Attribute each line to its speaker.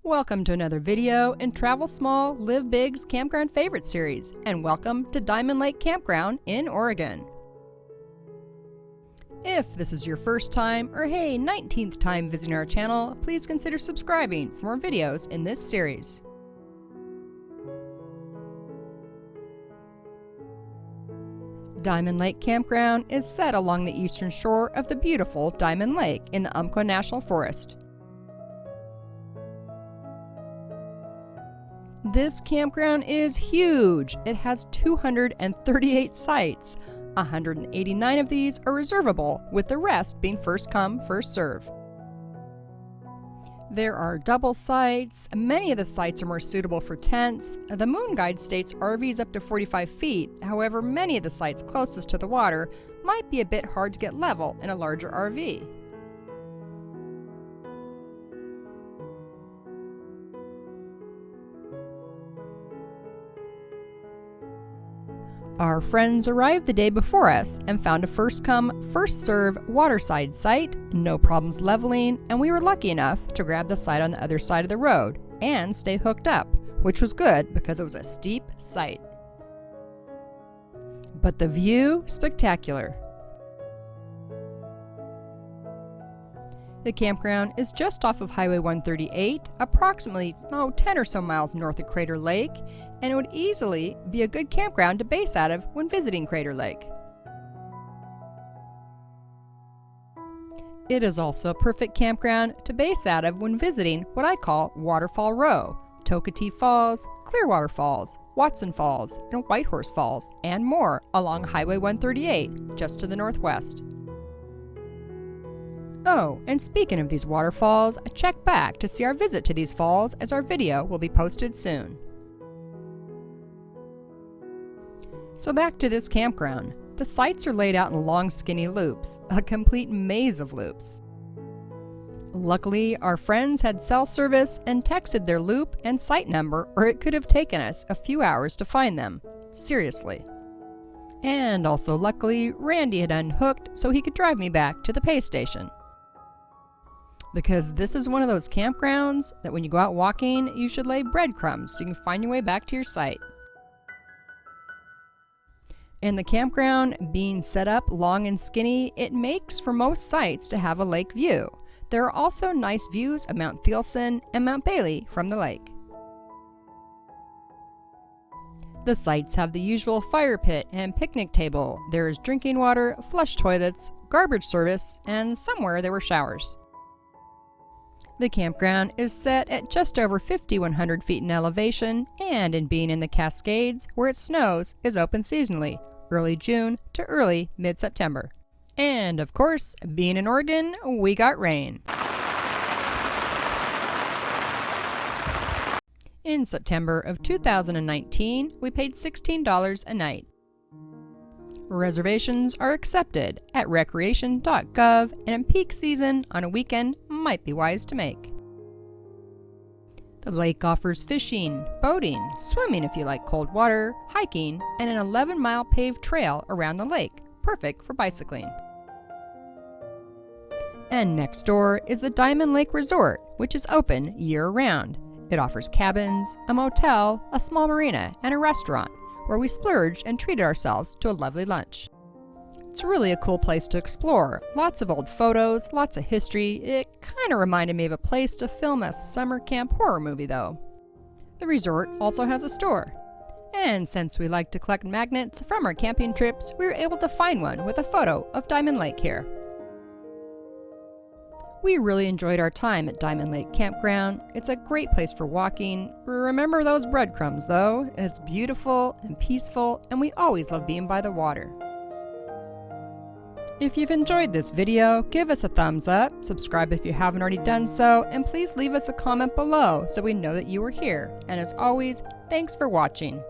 Speaker 1: Welcome to another video in Travel Small, Live Big's Campground Favorite Series, and welcome to Diamond Lake Campground in Oregon. If this is your first time, or hey, 19th time visiting our channel, please consider subscribing for more videos in this series. Diamond Lake Campground is set along the eastern shore of the beautiful Diamond Lake in the Umpqua National Forest. This campground is huge. It has 238 sites. 189 of these are reservable, with the rest being first come, first serve. There are double sites. Many of the sites are more suitable for tents. The Moon Guide states RVs up to 45 feet. However, many of the sites closest to the water might be a bit hard to get level in a larger RV. Our friends arrived the day before us and found a first-come, first-serve waterside site, no problems leveling, and we were lucky enough to grab the site on the other side of the road and stay hooked up, which was good because it was a steep site. But the view, spectacular. The campground is just off of Highway 138, approximately 10 or so miles north of Crater Lake, and it would easily be a good campground to base out of when visiting Crater Lake. It is also a perfect campground to base out of when visiting what I call Waterfall Row, Tokatee Falls, Clearwater Falls, Watson Falls, and Whitehorse Falls, and more along Highway 138, just to the northwest. Oh, and speaking of these waterfalls, check back to see our visit to these falls as our video will be posted soon. So back to this campground. The sites are laid out in long skinny loops, a complete maze of loops. Luckily, our friends had cell service and texted their loop and site number, or it could have taken us a few hours to find them. Seriously. And also luckily, Randy had unhooked so he could drive me back to the pay station. Because this is one of those campgrounds that when you go out walking, you should lay breadcrumbs so you can find your way back to your site. And the campground being set up long and skinny, it makes for most sites to have a lake view. There are also nice views of Mount Thielsen and Mount Bailey from the lake. The sites have the usual fire pit and picnic table. There is drinking water, flush toilets, garbage service, and somewhere there were showers. The campground is set at just over 5,100 feet in elevation, and in being in the Cascades, where it snows, is open seasonally, early June to early mid-September. And of course, being in Oregon, we got rain. In September of 2019, we paid $16 a night. Reservations are accepted at recreation.gov, and in peak season on a weekend might be wise to make. The lake offers fishing, boating, swimming if you like cold water, hiking, and an 11-mile paved trail around the lake, perfect for bicycling. And next door is the Diamond Lake Resort, which is open year-round. It offers cabins, a motel, a small marina, and a restaurant, where we splurged and treated ourselves to a lovely lunch. It's really a cool place to explore. Lots of old photos, lots of history. It kind of reminded me of a place to film a summer camp horror movie though. The resort also has a store. And since we like to collect magnets from our camping trips, we were able to find one with a photo of Diamond Lake here. We really enjoyed our time at Diamond Lake Campground. It's a great place for walking. Remember those breadcrumbs though. It's beautiful and peaceful, and we always love being by the water. If you've enjoyed this video, give us a thumbs up, subscribe if you haven't already done so, and please leave us a comment below so we know that you were here. And as always, thanks for watching.